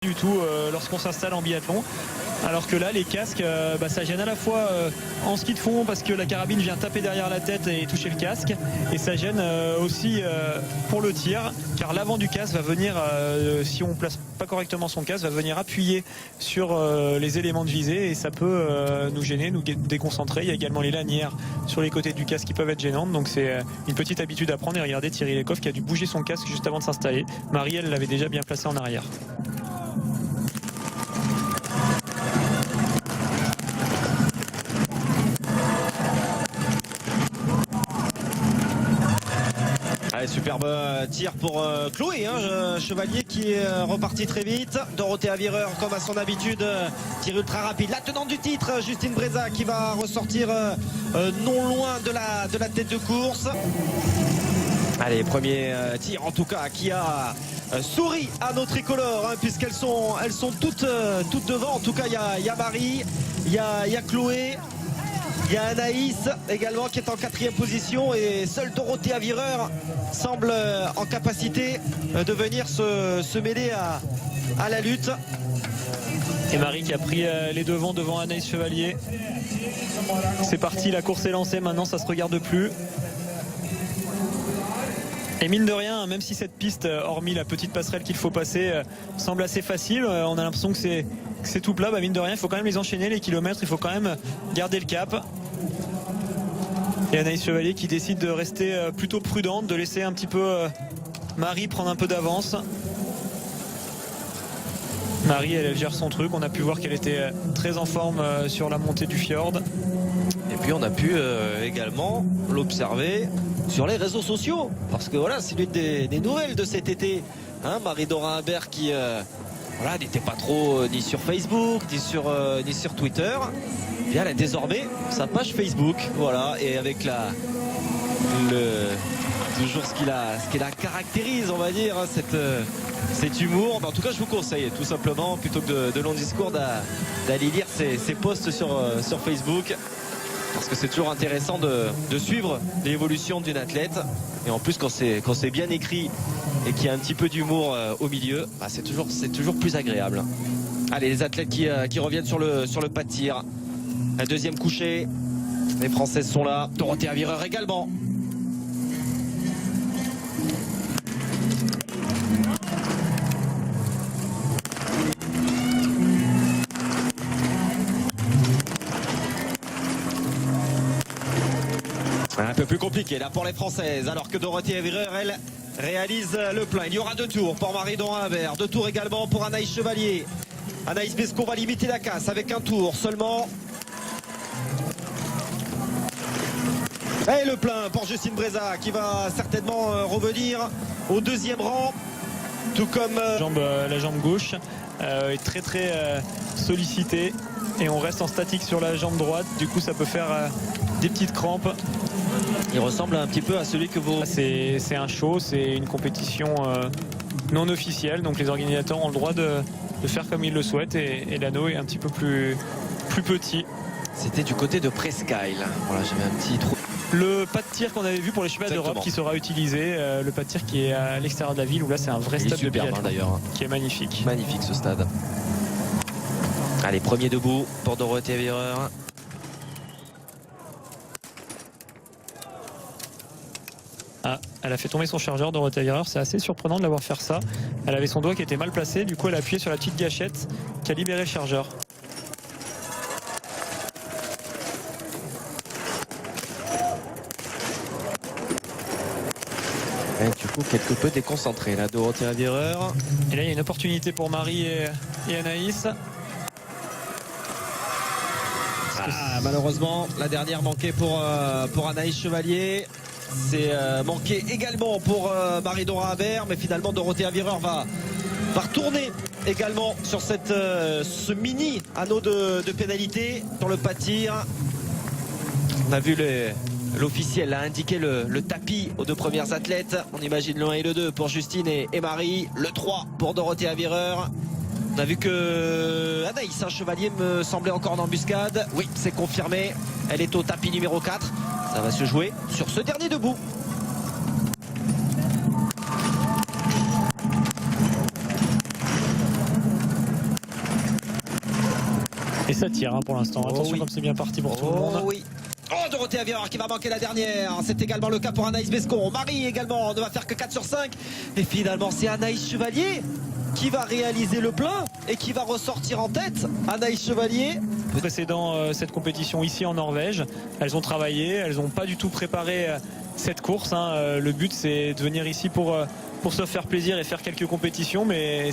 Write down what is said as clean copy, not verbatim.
du tout lorsqu'on s'installe en biathlon. Alors que là, les casques, ça gêne à la fois en ski de fond parce que la carabine vient taper derrière la tête et toucher le casque. Et ça gêne aussi pour le tir, car l'avant du casque va venir, si on ne place pas correctement son casque, va venir appuyer sur les éléments de visée et ça peut nous gêner, nous déconcentrer. Il y a également les lanières sur les côtés du casque qui peuvent être gênantes. Donc c'est une petite habitude à prendre. Et regardez Thierry Lecoff qui a dû bouger son casque juste avant de s'installer. Marie, elle l'avait déjà bien placé en arrière. Allez, superbe tir pour Chloé, Chevalier qui est reparti très vite. Dorothée Avireur comme à son habitude, tir ultra rapide. La tenante du titre, Justine Breza qui va ressortir non loin de la tête de course. Allez, premier tir en tout cas qui a souri à nos tricolores, puisqu'elles sont toutes devant. En tout cas, il y a Marie, il y a Chloé. Il y a Anaïs également qui est en 4e position et seule Dorothée Avireur semble en capacité de venir se mêler à la lutte. Et Marie qui a pris les devants devant Anaïs Chevalier. C'est parti, la course est lancée, maintenant ça se regarde plus. Et mine de rien, même si cette piste, hormis la petite passerelle qu'il faut passer, semble assez facile, on a l'impression que c'est tout plat, mine de rien, il faut quand même les enchaîner, les kilomètres, il faut quand même garder le cap. Et Anaïs Chevalier qui décide de rester plutôt prudente, de laisser un petit peu Marie prendre un peu d'avance. Marie, elle gère son truc, on a pu voir qu'elle était très en forme sur la montée du fjord. Et puis on a pu également l'observer sur les réseaux sociaux, parce que voilà, c'est l'une des nouvelles de cet été, Marie-Dora Imbert qui n'était pas trop ni sur Facebook ni sur Twitter. Bien, elle a désormais sa page Facebook, voilà, et avec toujours ce qui la caractérise, on va dire, cet humour. En tout cas, je vous conseille tout simplement, plutôt que de longs discours, d'aller lire ses posts sur Facebook. Parce que c'est toujours intéressant de suivre l'évolution d'une athlète. Et en plus, quand c'est bien écrit et qu'il y a un petit peu d'humour au milieu, c'est toujours plus agréable. Allez, les athlètes qui reviennent sur le pas de tir. Un deuxième coucher. Les Françaises sont là. Dorothée Avireur également. Un peu plus compliqué là pour les Françaises, alors que Dorothée Avireur, elle, réalise le plein. Il y aura 2 tours pour Marie-Dora Imbert, 2 tours également pour Anaïs Chevalier. Anaïs Bescon va limiter la casse avec un tour seulement. Et le plein pour Justine Breza qui va certainement revenir au 2e rang, tout comme la jambe gauche est très très sollicitée et on reste en statique sur la jambe droite, du coup ça peut faire des petites crampes. Il ressemble un petit peu à celui que vous... C'est un show, c'est une compétition non officielle, donc les organisateurs ont le droit de faire comme ils le souhaitent et l'anneau est un petit peu plus petit. C'était du côté de Presqu'Isle. Voilà, j'avais un petit trou. Le pas de tir qu'on avait vu pour les championnats d'Europe qui sera utilisé, le pas de tir qui est à l'extérieur de la ville, où là c'est un vrai stade de biathlon d'ailleurs, qui est magnifique. Magnifique ce stade. Allez, premier debout pour Dorothée Avireur. Elle a fait tomber son chargeur, Dorothée Avireur, c'est assez surprenant de l'avoir fait ça. Elle avait son doigt qui était mal placé, du coup elle a appuyé sur la petite gâchette qui a libéré le chargeur. Et du coup, quelque peu déconcentré là, Dorothée Avireur. Et là, il y a une opportunité pour Marie et Anaïs. Malheureusement, la dernière manquée pour Anaïs Chevalier. C'est manqué également pour Marie-Dora Imbert, mais finalement Dorothée Avireur va retourner également sur ce mini anneau de pénalité sur le pas de tir. On a vu l'officiel a indiqué le tapis aux 2 premières athlètes. On imagine le 1 et le 2 pour Justine et Marie, le 3 pour Dorothée Avireur. On a vu que Anaïs Chevalier me semblait encore en embuscade. Oui, c'est confirmé. Elle est au tapis numéro 4. Ça va se jouer sur ce dernier debout. Et ça tire pour l'instant. Attention oui. comme c'est bien parti pour tout le monde. Oui. Oh, Dorothée Avireur qui va manquer la dernière. C'est également le cas pour Anaïs Bescon. Marie également ne va faire que 4 sur 5. Et finalement, c'est Anaïs Chevalier qui va réaliser le plein et qui va ressortir en tête. Anaïs Chevalier. Précédant cette compétition ici en Norvège, elles ont travaillé, elles n'ont pas du tout préparé cette course. Le but, c'est de venir ici pour se faire plaisir et faire quelques compétitions. Mais